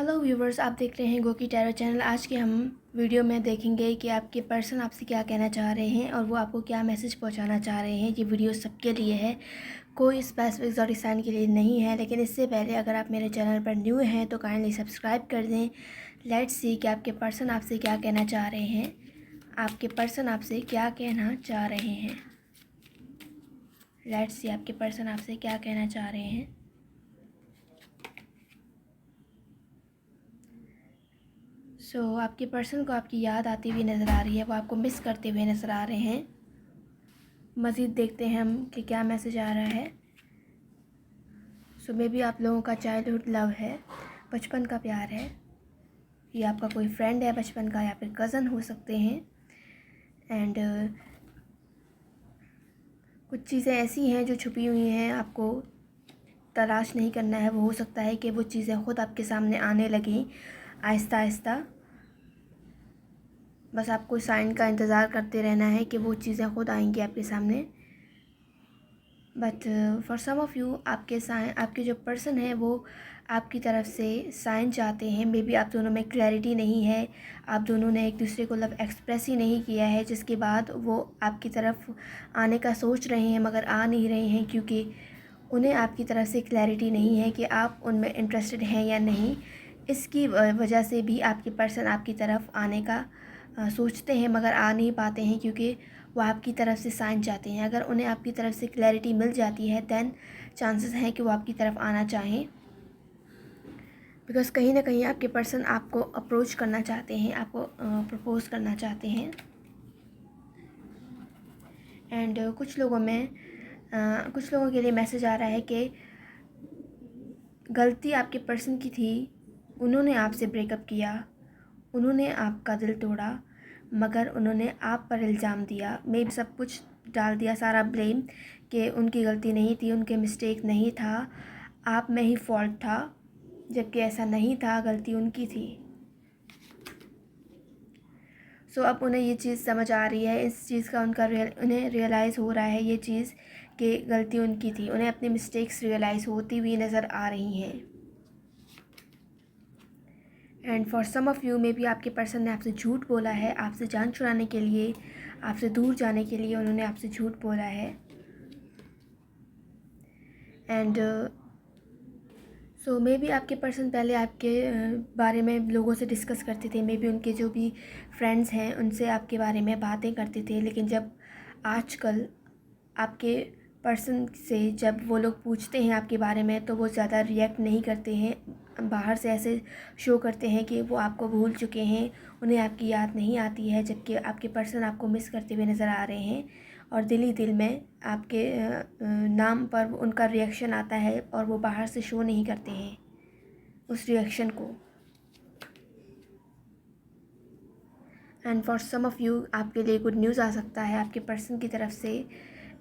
Hello viewers, आप देख रहे हैं गोकी टैरो चैनल। आज के हम वीडियो में देखेंगे कि आपके पर्सन आपसे क्या कहना चाह रहे हैं और वो आपको क्या मैसेज पहुंचाना चाह रहे हैं। ये वीडियो सबके लिए है, कोई स्पेसिफिक ज़ोडिक साइन के लिए नहीं है। लेकिन इससे पहले अगर आप मेरे चैनल पर न्यू हैं तो काइंडली सब्सक्राइब कर दें। लेट्स सी कि आपके पर्सन आपसे क्या कहना चाह रहे हैं। आपके पर्सन आपसे क्या कहना चाह रहे हैं। लेट्स सी आपके पर्सन आपसे क्या कहना चाह रहे हैं। आपके पर्सन को आपकी याद आती हुई नज़र आ रही है, वो आपको मिस करते हुए नज़र आ रहे हैं। मज़ीद देखते हैं हम कि क्या मैसेज आ रहा है। मे भी आप लोगों का चाइल्डहुड लव है, बचपन का प्यार है। ये आपका कोई फ्रेंड है बचपन का या फिर कज़न हो सकते हैं। एंड कुछ चीज़ें ऐसी हैं जो छुपी हुई हैं, आपको तलाश नहीं करना है। वो हो सकता है कि वो चीज़ें ख़ुद आपके सामने आने लगें आहिस्ता आहिस्ता। बस आपको साइन का इंतज़ार करते रहना है कि वो चीज़ें ख़ुद आएंगी आपके सामने। But for some of you आपके जो पर्सन है वो आपकी तरफ से साइन चाहते हैं। मे बी आप दोनों में क्लैरिटी नहीं है, आप दोनों ने एक दूसरे को लव एक्सप्रेस ही नहीं किया है, जिसके बाद वो आपकी तरफ आने का सोच रहे हैं मगर आ नहीं रहे हैं, क्योंकि उन्हें आपकी तरफ से क्लैरिटी नहीं है कि आप उनमें इंटरेस्टेड हैं या नहीं। इसकी वजह से भी आपके पर्सन आपकी तरफ आने का सोचते हैं मगर आ नहीं पाते हैं, क्योंकि वो आपकी तरफ से साइन चाहते हैं। अगर उन्हें आपकी तरफ से क्लैरिटी मिल जाती है दैन चांसेस हैं कि वो आपकी तरफ आना चाहें, बिकॉज़ कहीं ना कहीं आपके पर्सन आपको अप्रोच करना चाहते हैं, आपको प्रपोज़ करना चाहते हैं। एंड कुछ लोगों के लिए मैसेज आ रहा है कि गलती आपके पर्सन की थी, उन्होंने आपसे ब्रेकअप किया, उन्होंने आपका दिल तोड़ा, मगर उन्होंने आप पर इल्ज़ाम दिया। मे भी सब कुछ डाल दिया, सारा ब्लेम कि उनकी गलती नहीं थी, उनके मिस्टेक नहीं था, आप में ही फॉल्ट था, जबकि ऐसा नहीं था, गलती उनकी थी। अब उन्हें ये चीज़ समझ आ रही है, इस चीज़ का उन्हें रियलाइज़ हो रहा है ये चीज़ कि गलती उनकी थी। उन्हें अपनी मिस्टेक्स रियलाइज़ होती हुई नज़र आ रही हैं। And for some of you मे भी आपके पर्सन ने आपसे झूठ बोला है, आपसे जान छुड़ाने के लिए, आपसे दूर जाने के लिए उन्होंने आपसे झूठ बोला है। एंड मे भी आपके पर्सन पहले आपके बारे में लोगों से डिस्कस करते थे। मे भी उनके जो भी फ्रेंड्स हैं उनसे आपके बारे में बातें करते थे, लेकिन जब आजकल आपके पर्सन से जब वो लोग पूछते हैं आपके बारे में तो वो ज़्यादा रिएक्ट नहीं करते हैं। बाहर से ऐसे शो करते हैं कि वो आपको भूल चुके हैं, उन्हें आपकी याद नहीं आती है, जबकि आपके पर्सन आपको मिस करते हुए नज़र आ रहे हैं। और दिल ही दिल में आपके नाम पर उनका रिएक्शन आता है और वो बाहर से शो नहीं करते हैं उस रिएक्शन को। And for some of you आपके लिए गुड न्यूज़ आ सकता है आपके पर्सन की तरफ से।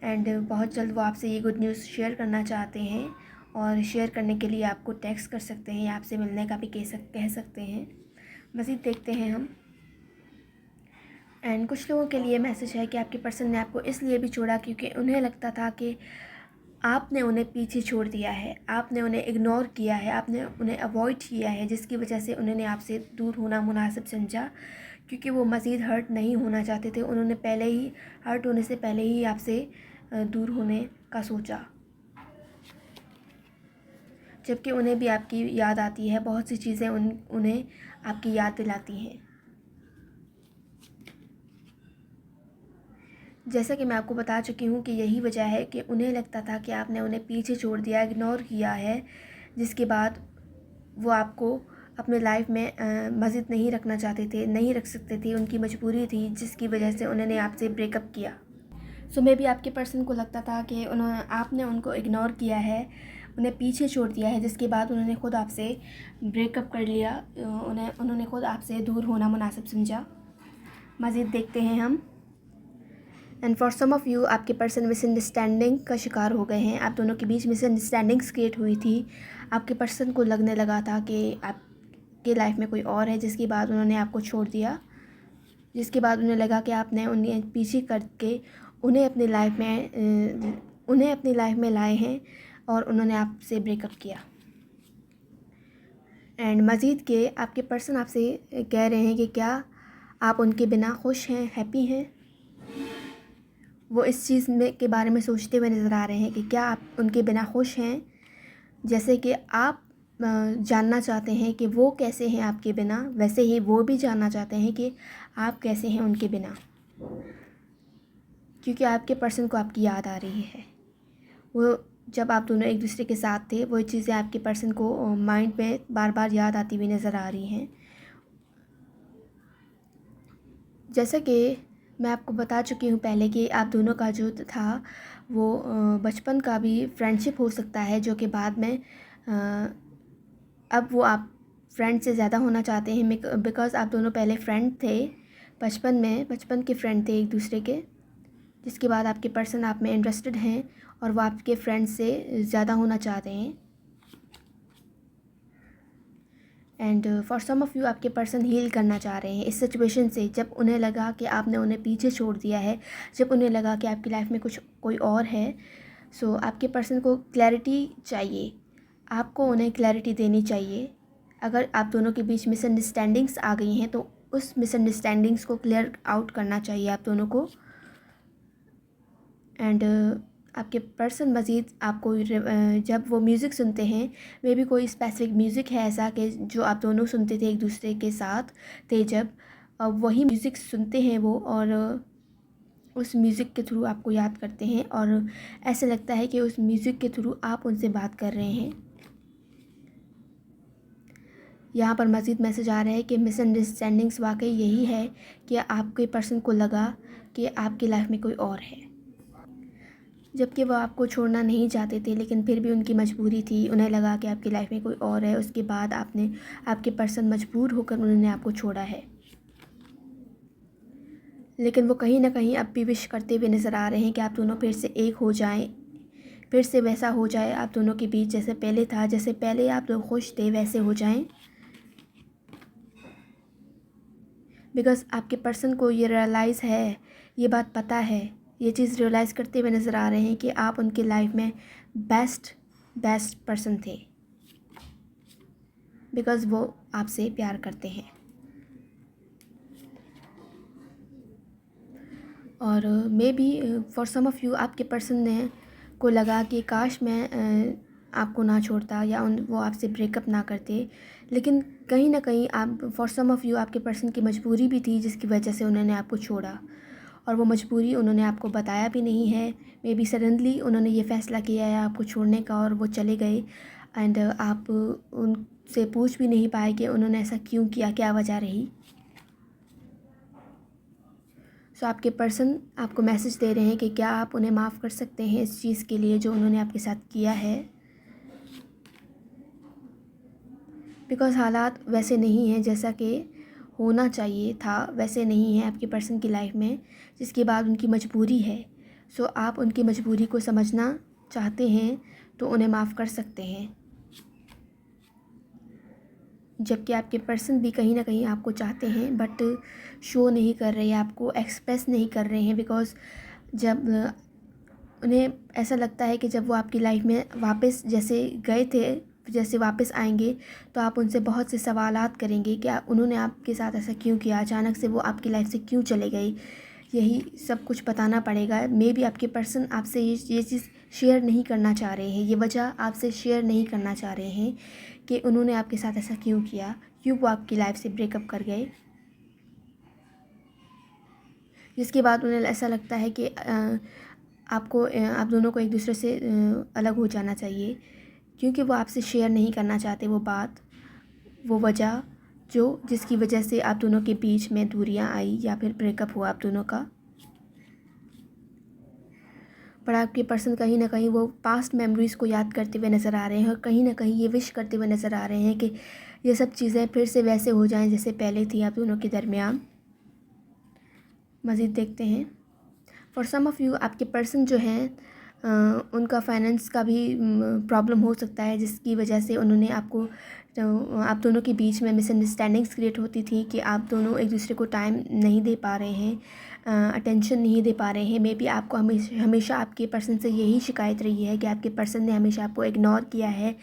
एंड बहुत जल्द वो आपसे ये गुड न्यूज़ शेयर करना चाहते हैं, और शेयर करने के लिए आपको टेक्स्ट कर सकते हैं या आपसे मिलने का भी कह सकते हैं। मज़ीद देखते हैं हम। एंड कुछ लोगों के लिए मैसेज है कि आपके पर्सन ने आपको इसलिए भी छोड़ा क्योंकि उन्हें लगता था कि आपने उन्हें पीछे छोड़ दिया है, आपने उन्हें इग्नोर किया है, आपने उन्हें अवॉइड किया है, जिसकी वजह से उन्होंने आपसे दूर होना मुनासिब समझा, क्योंकि वो मज़ीद हर्ट नहीं होना चाहते थे। उन्होंने पहले ही हर्ट होने से पहले ही आपसे दूर होने का सोचा, जबकि उन्हें भी आपकी याद आती है। बहुत सी चीज़ें उन्हें आपकी याद दिलाती हैं। जैसा कि मैं आपको बता चुकी हूँ कि यही वजह है कि उन्हें लगता था कि आपने उन्हें पीछे छोड़ दिया, इग्नोर किया है, जिसके बाद वो आपको अपने लाइफ में मज़ीद नहीं रखना चाहते थे, नहीं रख सकते थे, उनकी मजबूरी थी, जिसकी वजह से उन्होंने आपसे ब्रेकअप किया। मे भी आपके पर्सन को लगता था कि आपने उनको इग्नोर किया है, उन्हें पीछे छोड़ दिया है, जिसके बाद उन्होंने ख़ुद आपसे ब्रेकअप कर लिया, उन्होंने ख़ुद आपसे दूर होना मुनासिब समझा। मज़ीद देखते हैं हम। And for some of you आपके पर्सन मिसअंडरस्टैंडिंग का शिकार हो गए हैं। आप दोनों के बीच मिसअंडरस्टैंडिंग्स क्रिएट हुई थी। आपके पर्सन को लगने लगा था कि आपके लाइफ में कोई और है, जिसके बाद उन्होंने आपको छोड़ दिया, जिसके बाद उन्हें लगा कि आपने उन्हें पीछे करके उन्हें अपनी लाइफ में लाए हैं और उन्होंने आपसे ब्रेकअप किया। एंड मज़ीद के आपके पर्सन आपसे कह रहे हैं कि क्या आप उनके बिना खुश हैं, हैप्पी हैं। वो इस चीज़ में के बारे में सोचते हुए नज़र आ रहे हैं कि क्या आप उनके बिना खुश हैं, जैसे कि आप जानना चाहते हैं कि वो कैसे हैं आपके बिना, वैसे ही वो भी जानना चाहते हैं कि आप कैसे हैं उनके बिना, क्योंकि आपके पर्सन को आपकी याद आ रही है। वो जब आप दोनों एक दूसरे के साथ थे, वो चीज़ें आपके पर्सन को माइंड में बार बार याद आती हुई नज़र आ रही हैं। जैसा कि मैं आपको बता चुकी हूँ पहले कि आप दोनों का जो था वो बचपन का भी फ्रेंडशिप हो सकता है, जो कि बाद में अब वो आप फ्रेंड से ज़्यादा होना चाहते हैं, बिकॉज़ आप दोनों पहले फ्रेंड थे बचपन के फ्रेंड थे एक दूसरे के, जिसके बाद आपके पर्सन आप में इंटरेस्टेड हैं और वो आपके फ्रेंड से ज़्यादा होना चाहते हैं। And for some of you आपके पर्सन हील करना चाह रहे हैं इस सिचुएशन से, जब उन्हें लगा कि आपने उन्हें पीछे छोड़ दिया है, जब उन्हें लगा कि आपकी लाइफ में कोई और है। सो आपके पर्सन को क्लैरिटी चाहिए, आपको उन्हें क्लैरिटी देनी चाहिए। अगर आप दोनों के बीच मिसअंडरस्टैंडिंग्स आ गई हैं तो उस मिसअंडरस्टैंडिंग्स को क्लियर आउट करना चाहिए आप दोनों को। एंड आपके पर्सन मज़ीद आपको जब वो म्यूज़िक सुनते हैं, मे भी कोई स्पेसिफिक म्यूज़िक है ऐसा कि जो आप दोनों सुनते थे एक दूसरे के साथ थे, जब वही म्यूज़िक सुनते हैं वो, और उस म्यूज़िक के थ्रू आपको याद करते हैं और ऐसे लगता है कि उस म्यूज़िक के थ्रू आप उनसे बात कर रहे हैं। यहाँ पर मज़ीद मैसेज आ रहा है कि मिसअंडरस्टैंडिंग्स वाकई यही है कि आपके पर्सन को लगा कि आपकी लाइफ में कोई और है, जबकि वो आपको छोड़ना नहीं चाहते थे, लेकिन फिर भी उनकी मजबूरी थी। उन्हें लगा कि आपकी लाइफ में कोई और है, उसके बाद आपके पर्सन मजबूर होकर उन्होंने आपको छोड़ा है। लेकिन वो कहीं ना कहीं अब भी विश करते हुए नज़र आ रहे हैं कि आप दोनों फिर से एक हो जाएं, फिर से वैसा हो जाए आप दोनों के बीच जैसे पहले था, जैसे पहले आप लोग खुश थे वैसे हो जाएं। बिकॉज़ आपके पर्सन को ये रियलाइज़ है, ये बात पता है, ये चीज़ रियलाइज़ करते हुए नज़र आ रहे हैं कि आप उनकी लाइफ में बेस्ट पर्सन थे, बिकॉज़ वो आपसे प्यार करते हैं। और maybe for some of you आपके पर्सन ने को लगा कि काश मैं आपको ना छोड़ता या वो आपसे ब्रेकअप ना करते, लेकिन कहीं ना कहीं आप फॉर सम ऑफ़ यू आपके पर्सन की मजबूरी भी थी जिसकी वजह से उन्होंने आपको छोड़ा, और वो मजबूरी उन्होंने आपको बताया भी नहीं है। मे बी सडनली उन्होंने ये फ़ैसला किया है आपको छोड़ने का और वो चले गए, एंड आप उनसे पूछ भी नहीं पाए कि उन्होंने ऐसा क्यों किया, क्या वजह रही। सो आपके पर्सन आपको मैसेज दे रहे हैं कि क्या आप उन्हें माफ़ कर सकते हैं इस चीज़ के लिए जो उन्होंने आपके साथ किया है, बिकॉज़ हालात वैसे नहीं हैं जैसा कि होना चाहिए था, वैसे नहीं है आपके पर्सन की लाइफ में, जिसके बाद उनकी मजबूरी है। सो आप उनकी मजबूरी को समझना चाहते हैं तो उन्हें माफ़ कर सकते हैं, जबकि आपके पर्सन भी कहीं ना कहीं आपको चाहते हैं बट शो नहीं कर रहे हैं, आपको एक्सप्रेस नहीं कर रहे हैं, बिकॉज़ जब उन्हें ऐसा लगता है कि जब वो आपकी लाइफ में वापस जैसे गए थे जैसे वापस आएंगे तो आप उनसे बहुत से सवालात करेंगे कि उन्होंने आपके साथ ऐसा क्यों किया, अचानक से वो आपकी लाइफ से क्यों चले गए, यही सब कुछ बताना पड़ेगा। मे बी आपके पर्सन आपसे ये चीज़ शेयर नहीं करना चाह रहे हैं, ये वजह आपसे शेयर नहीं करना चाह रहे हैं कि उन्होंने आपके साथ ऐसा क्यों किया, क्यों वो आपकी लाइफ से ब्रेकअप कर गए, जिसके बाद उन्हें ऐसा लगता है कि आप दोनों को एक दूसरे से अलग हो जाना चाहिए, क्योंकि वो आपसे शेयर नहीं करना चाहते वो बात, वो वजह जिसकी वजह से आप दोनों के बीच में दूरियां आई या फिर ब्रेकअप हुआ आप दोनों का। पर आपके पर्सन कहीं ना कहीं वो पास्ट मेमोरीज़ को याद करते हुए नज़र आ रहे हैं और कहीं ना कहीं ये विश करते हुए नज़र आ रहे हैं कि ये सब चीज़ें फिर से वैसे हो जाएं जैसे पहले थी आप दोनों के दरमियान। मज़ीद देखते हैं। फॉर सम ऑफ़ यू आपके पर्सन जो हैं उनका फाइनेंस का भी प्रॉब्लम हो सकता है, जिसकी वजह से उन्होंने आप दोनों के बीच में मिसअंडरस्टैंडिंग्स क्रिएट होती थी कि आप दोनों एक दूसरे को टाइम नहीं दे पा रहे हैं, अटेंशन नहीं दे पा रहे हैं। मे बी आपको हमेशा आपके पर्सन से यही शिकायत रही है कि आपके पर्सन ने हमेशा आपको इग्नोर किया है,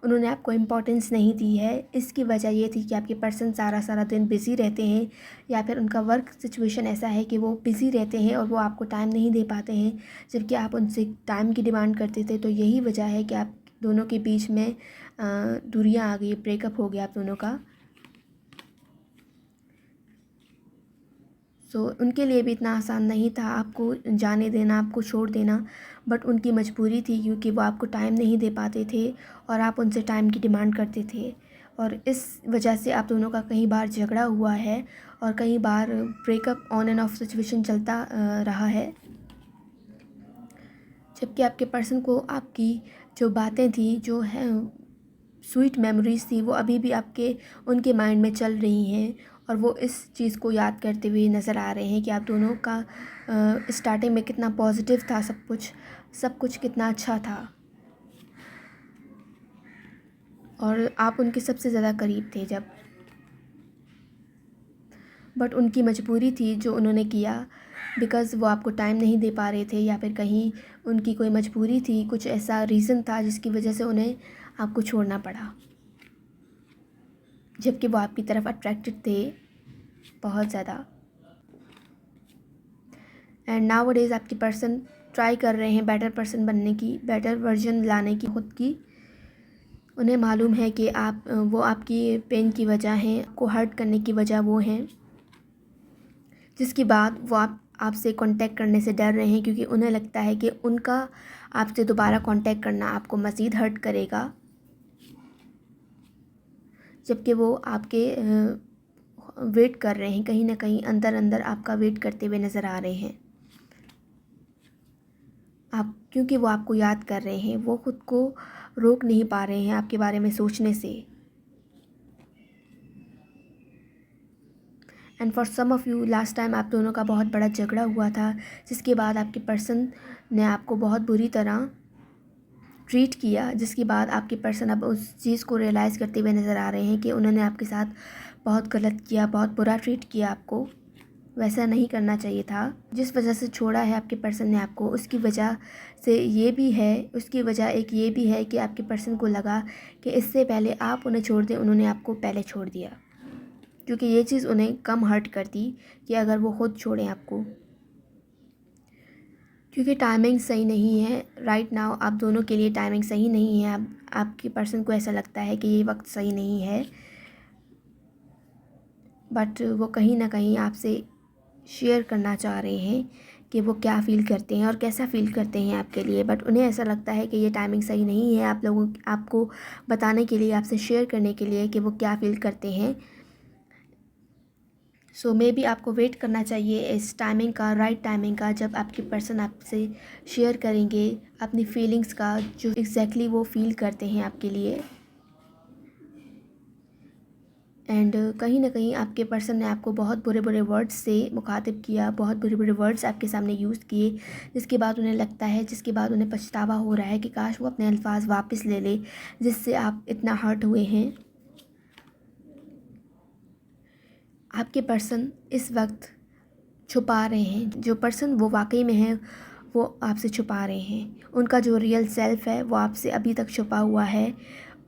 उन्होंने आपको इम्पोर्टेंस नहीं दी है। इसकी वजह ये थी कि आपके पर्सन सारा दिन बिज़ी रहते हैं, या फिर उनका वर्क सिचुएशन ऐसा है कि वो बिज़ी रहते हैं और वो आपको टाइम नहीं दे पाते हैं, जबकि आप उनसे टाइम की डिमांड करते थे। तो यही वजह है कि आप दोनों के बीच में दूरियां आ गई, ब्रेकअप हो गया आप दोनों का। उनके लिए भी इतना आसान नहीं था आपको जाने देना, आपको छोड़ देना, बट उनकी मजबूरी थी, क्योंकि वो आपको टाइम नहीं दे पाते थे और आप उनसे टाइम की डिमांड करते थे। और इस वजह से आप दोनों का कई बार झगड़ा हुआ है और कई बार breakup on and off situation चलता रहा है। जबकि आपके पर्सन को आपकी जो बातें थी, जो है स्वीट मेमोरीज़ थी, वो अभी भी आपके उनके माइंड में चल रही हैं और वो इस चीज़ को याद करते हुए नज़र आ रहे हैं कि आप दोनों का स्टार्टिंग में कितना पॉजिटिव था, सब कुछ कितना अच्छा था और आप उनके सबसे ज़्यादा करीब थे जब। बट उनकी मजबूरी थी जो उन्होंने किया, बिकॉज़ वो आपको टाइम नहीं दे पा रहे थे, या फिर कहीं उनकी कोई मजबूरी थी, कुछ ऐसा रीज़न था जिसकी वजह से उन्हें आपको छोड़ना पड़ा, जबकि वो आपकी तरफ अट्रैक्टेड थे बहुत ज़्यादा। एंड नाउ डेज़ आपकी पर्सन ट्राई कर रहे हैं बेटर पर्सन बनने की, बेटर वर्जन लाने की खुद की। उन्हें मालूम है कि वो आपकी पेन की वजह हैं, आपको हर्ट करने की वजह वो हैं, जिसके बाद वो आपसे कांटेक्ट करने से डर रहे हैं, क्योंकि उन्हें लगता है कि उनका आपसे दोबारा कांटेक्ट करना आपको मज़ीद हर्ट करेगा, जबकि वो आपके वेट कर रहे हैं, कहीं ना कहीं अंदर अंदर आपका वेट करते हुए नज़र आ रहे हैं। क्योंकि वो आपको याद कर रहे हैं, वो ख़ुद को रोक नहीं पा रहे हैं आपके बारे में सोचने से। And for some of you last time आप दोनों का बहुत बड़ा झगड़ा हुआ था, जिसके बाद आपके पर्सन ने आपको बहुत बुरी तरह ट्रीट किया, जिसके बाद आपके पर्सन अब उस चीज़ को रियलाइज़ करते हुए नज़र आ रहे हैं कि उन्होंने आपके साथ बहुत गलत किया, बहुत बुरा ट्रीट किया आपको, वैसा नहीं करना चाहिए था। जिस वजह से छोड़ा है आपके पर्सन ने आपको, उसकी वजह एक ये भी है कि आपके पर्सन को लगा कि इससे पहले आप उन्हें छोड़ दें, उन्होंने आपको पहले छोड़ दिया, क्योंकि ये चीज़ उन्हें कम हर्ट करती कि अगर वो ख़ुद छोड़ें आपको, क्योंकि टाइमिंग सही नहीं है राइट नाउ। आप दोनों के लिए टाइमिंग सही नहीं है। आपके पर्सन को ऐसा लगता है कि ये वक्त सही नहीं है, बट वो कहीं ना कहीं आपसे शेयर करना चाह रहे हैं कि वो क्या फ़ील करते हैं और कैसा फ़ील करते हैं आपके लिए, बट उन्हें ऐसा लगता है कि ये टाइमिंग सही नहीं है आपको बताने के लिए, आपसे शेयर करने के लिए कि वो क्या फ़ील करते हैं। सो मे बी आपको वेट करना चाहिए इस टाइमिंग का, राइट टाइमिंग का, जब आपके पर्सन आपसे शेयर करेंगे अपनी फीलिंग्स का, जो एग्जैक्टली वो फ़ील करते हैं आपके लिए। एंड कहीं ना कहीं आपके पर्सन ने आपको बहुत बुरे बुरे वर्ड्स से मुखातिब किया, बहुत बुरे बुरे वर्ड्स आपके सामने यूज़ किए, जिसके बाद उन्हें पछतावा हो रहा है कि काश वो अपने अल्फाज वापस ले ले, जिससे आप इतना हर्ट हुए हैं। आपके पर्सन इस वक्त छुपा रहे हैं, जो पर्सन वो वाकई में है वो आपसे छुपा रहे हैं। उनका जो रियल सेल्फ है वो आपसे अभी तक छुपा हुआ है।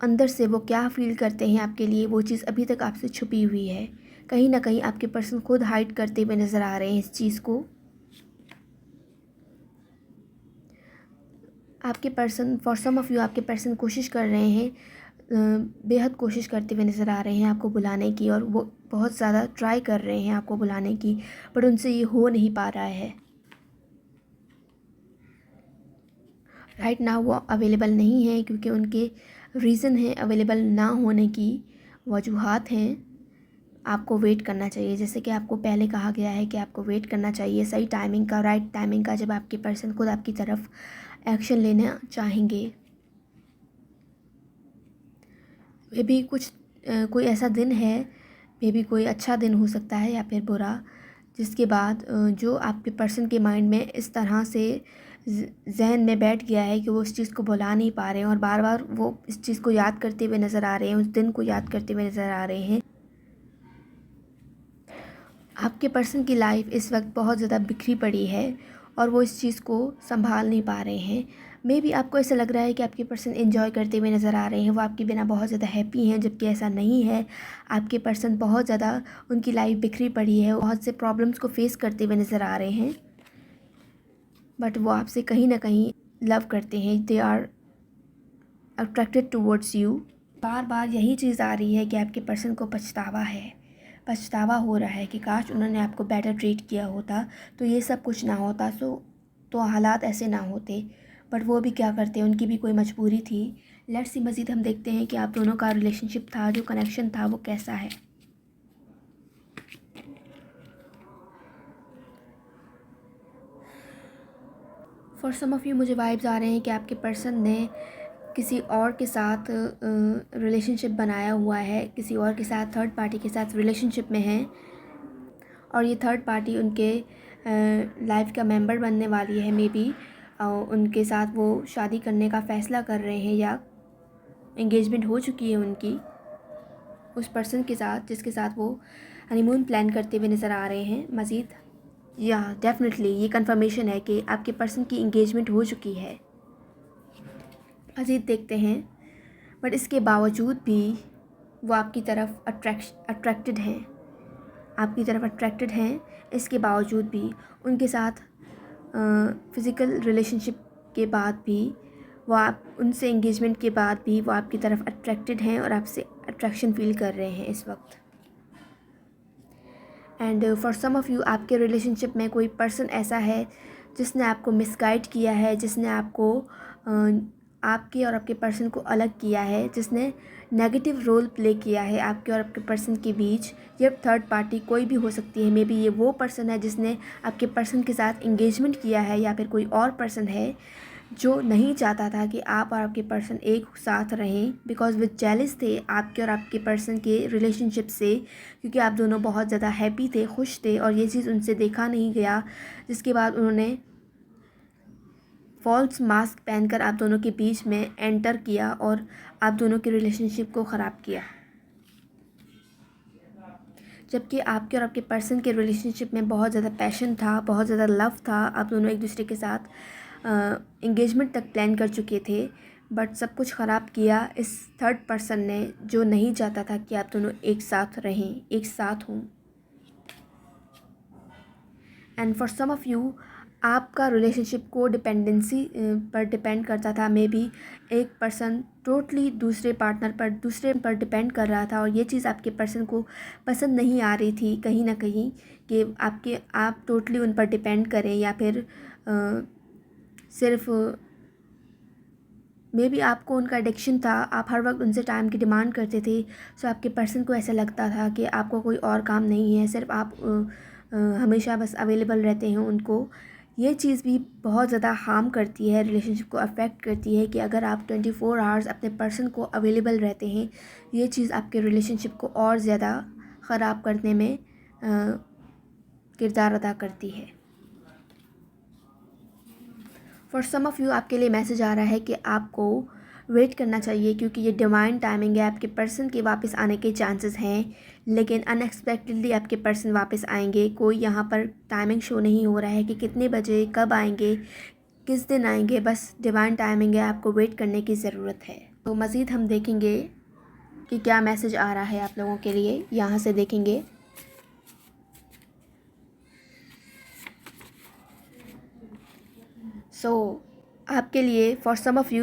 अंदर से वो क्या फ़ील करते हैं आपके लिए, वो चीज़ अभी तक आपसे छुपी हुई है। कहीं ना कहीं आपके पर्सन खुद हाइड करते हुए नज़र आ रहे हैं इस चीज़ को। आपके person, for some of you, आपके पर्सन कोशिश कर रहे हैं, बेहद कोशिश करते हुए नज़र आ रहे हैं आपको बुलाने की, और वो बहुत ज़्यादा ट्राई कर रहे हैं आपको बुलाने की, बट उनसे ये हो नहीं पा रहा है। राइट नाउ वो अवेलेबल नहीं है, क्योंकि उनके रीज़न हैं अवेलेबल ना होने की, वजूहात हैं। आपको वेट करना चाहिए, जैसे कि आपको पहले कहा गया है कि आपको वेट करना चाहिए सही टाइमिंग का, राइट टाइमिंग का, जब आपके पर्सन खुद आपकी तरफ एक्शन लेना चाहेंगे। मे भी कोई ऐसा दिन है, मे भी कोई अच्छा दिन हो सकता है या फिर बुरा, जिसके बाद जो आपके पर्सन के माइंड में इस तरह से जहन में बैठ गया है कि वो उस चीज़ को भुला नहीं पा रहे हैं और बार बार वो इस चीज़ को याद करते हुए नज़र आ रहे हैं, उस दिन को याद करते हुए नज़र आ रहे हैं। आपके पर्सन की लाइफ इस वक्त बहुत ज़्यादा बिखरी पड़ी है और वो इस चीज़ को संभाल नहीं पा रहे हैं, मे बी आपको ऐसा लग रहा है कि आपके पर्सन एंजॉय करते हुए नज़र आ रहे हैं, वो आपके बिना बहुत ज़्यादा हैप्पी हैं, जबकि ऐसा नहीं है। आपके पर्सन बहुत ज़्यादा, उनकी लाइफ बिखरी पड़ी है, बहुत से प्रॉब्लम्स को फेस करते हुए नज़र आ रहे हैं, बट वो आपसे कहीं ना कहीं लव करते हैं। They are attracted towards you. बार बार यही चीज़ आ रही है कि आपके पर्सन को पछतावा हो रहा है कि काश उन्होंने आपको बेटर ट्रीट किया होता तो ये सब कुछ ना होता, तो हालात ऐसे ना होते। बट वो भी क्या करते, उनकी भी कोई मजबूरी थी। लेट्स सी मज़ीद हम देखते हैं कि आप दोनों का रिलेशनशिप था, जो कनेक्शन था, वो कैसा है। फॉर सम ऑफ़ यू मुझे वाइब्स आ रहे हैं कि आपके पर्सन ने किसी और के साथ रिलेशनशिप बनाया हुआ है, किसी और के साथ, थर्ड पार्टी के साथ रिलेशनशिप में है, और ये थर्ड पार्टी उनके लाइफ का मेंबर बनने वाली है। मे बी उनके साथ वो शादी करने का फ़ैसला कर रहे हैं या एंगेजमेंट हो चुकी है उनकी उस पर्सन के साथ जिसके साथ वो हनीमून प्लान करते हुए नज़र आ रहे हैं। मज़ीद या डेफिनेटली ये कंफर्मेशन है कि आपके पर्सन की एंगेजमेंट हो चुकी है। मज़ीद देखते हैं, बट इसके बावजूद भी वो आपकी तरफ अट्रैक्टेड हैं, आपकी तरफ अट्रैक्टेड हैं। इसके बावजूद भी उनके साथ फ़िज़िकल रिलेशनशिप के बाद भी वो उनसे एंगेजमेंट के बाद भी वो आपकी तरफ अट्रैक्टेड हैं और आपसे अट्रैक्शन फ़ील कर रहे हैं इस वक्त। And for some of you आपके रिलेशनशिप में कोई पर्सन ऐसा है जिसने आपको मिसगाइड किया है, जिसने आपको आपके और आपके पर्सन को अलग किया है, जिसने नेगेटिव रोल प्ले किया है आपके और आपके पर्सन के बीच। ये थर्ड पार्टी कोई भी हो सकती है। मे बी ये वो पर्सन है जिसने आपके पर्सन के साथ एंगेजमेंट किया है, या फिर कोई और पर्सन है जो नहीं चाहता था कि आप और आपके पर्सन एक साथ रहें, बिकॉज वो जेलस थे आपके और आपके पर्सन के रिलेशनशिप से, क्योंकि आप दोनों बहुत ज़्यादा हैप्पी थे, खुश थे, और ये चीज़ उनसे देखा नहीं गया, जिसके बाद उन्होंने फॉल्स मास्क पहनकर आप दोनों के बीच में एंटर किया और आप दोनों के रिलेशनशिप को ख़राब किया। जबकि आपके और आपके पर्सन के रिलेशनशिप में बहुत ज़्यादा पैशन था, बहुत ज़्यादा लव था, आप दोनों एक दूसरे के साथ एंगेजमेंट तक प्लान कर चुके थे, बट सब कुछ ख़राब किया इस थर्ड पर्सन ने, जो नहीं चाहता था कि आप दोनों एक साथ रहें, एक साथ हों। And for some of you आपका रिलेशनशिप को डिपेंडेंसी पर डिपेंड करता था। मे बी एक पर्सन टोटली दूसरे पार्टनर पर, दूसरे पर डिपेंड कर रहा था, और ये चीज़ आपके पर्सन को पसंद नहीं आ रही थी कहीं ना कहीं, कि आप टोटली उन पर डिपेंड करें, या फिर सिर्फ मे बी आपको उनका एडिक्शन था, आप हर वक्त उनसे टाइम की डिमांड करते थे। सो आपके पर्सन को ऐसा लगता था कि आपको कोई और काम नहीं है, सिर्फ आप हमेशा बस अवेलेबल रहते हैं उनको। ये चीज़ भी बहुत ज़्यादा हार्म करती है, रिलेशनशिप को अफेक्ट करती है, कि अगर आप 24 आवर्स अपने पर्सन को अवेलेबल रहते हैं, ये चीज़ आपके रिलेशनशिप को और ज़्यादा ख़राब करने में किरदार अदा करती है। फॉर सम ऑफ़ यू आपके लिए मैसेज आ रहा है कि आपको वेट करना चाहिए, क्योंकि ये डिवाइन टाइमिंग है। आपके पर्सन के वापस आने के चांसेस हैं, लेकिन अनएक्सपेक्टेडली आपके पर्सन वापस आएंगे। कोई यहाँ पर टाइमिंग शो नहीं हो रहा है कि कितने बजे, कब आएंगे, किस दिन आएंगे, बस डिवाइन टाइमिंग है, आपको वेट करने की ज़रूरत है। तो मज़ीद हम देखेंगे कि क्या मैसेज आ रहा है आप लोगों के लिए, यहाँ से देखेंगे। आपके लिए फॉर सम ऑफ़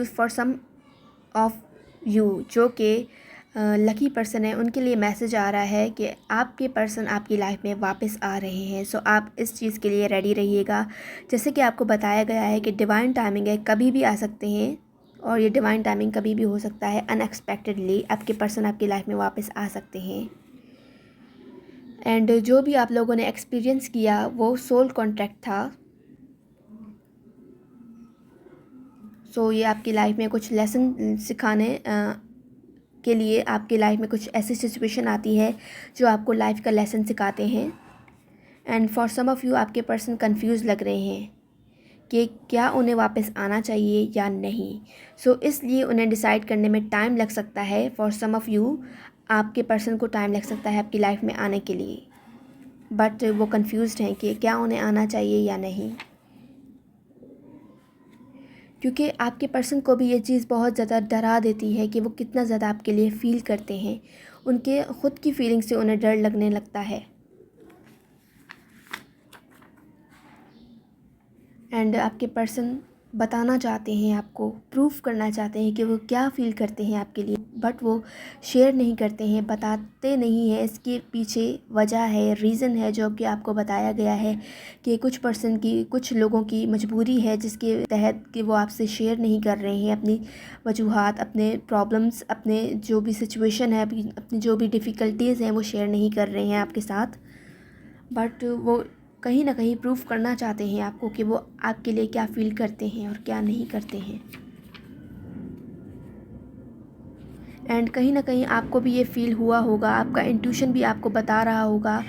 यू जो कि लकी पर्सन है, उनके लिए मैसेज आ रहा है कि आपके पर्सन आपकी लाइफ में वापस आ रहे हैं। आप इस चीज़ के लिए रेडी रहिएगा। जैसे कि आपको बताया गया है कि डिवाइन टाइमिंग है, कभी भी आ सकते हैं, और ये डिवाइन टाइमिंग कभी भी हो सकता है। अनएक्सपेक्टेडली आपके पर्सन आपकी लाइफ में वापस आ सकते हैं। एंड जो भी आप लोगों ने एक्सपीरियंस किया वो सोल कॉन्ट्रैक्ट था। ये आपकी लाइफ में कुछ लेसन सिखाने के लिए आपकी लाइफ में कुछ ऐसी सिचुएशन आती है जो आपको लाइफ का लेसन सिखाते हैं। And for some of you आपके पर्सन कंफ्यूज लग रहे हैं कि क्या उन्हें वापस आना चाहिए या नहीं। इसलिए उन्हें डिसाइड करने में टाइम लग सकता है। फॉर सम ऑफ़ यू आपके पर्सन को टाइम लग सकता है आपकी लाइफ में आने के लिए, बट वो कंफ्यूज्ड हैं कि क्या उन्हें आना चाहिए या नहीं। क्योंकि आपके पर्सन को भी ये चीज़ बहुत ज़्यादा डरा देती है कि वो कितना ज़्यादा आपके लिए फ़ील करते हैं। उनके ख़ुद की फीलिंग से उन्हें डर लगने लगता है। एंड आपके पर्सन बताना चाहते हैं आपको, प्रूफ करना चाहते हैं कि वो क्या फ़ील करते हैं आपके लिए, बट वो शेयर नहीं करते हैं, बताते नहीं हैं। इसके पीछे वजह है, रीज़न है जो कि आपको बताया गया है कि कुछ लोगों की मजबूरी है जिसके तहत कि वो आपसे शेयर नहीं कर रहे हैं अपनी वजूहात, अपने प्रॉब्लम्स, अपने जो भी सिचुएशन है, अपनी जो भी डिफ़िकल्टीज़ हैं वो शेयर नहीं कर रहे हैं आपके साथ। बट वो कहीं ना कहीं प्रूफ करना चाहते हैं आपको कि वो आपके लिए क्या फ़ील करते हैं और क्या नहीं करते हैं। एंड कहीं ना कहीं आपको भी ये फ़ील हुआ होगा, आपका इंट्यूशन भी आपको बता रहा होगा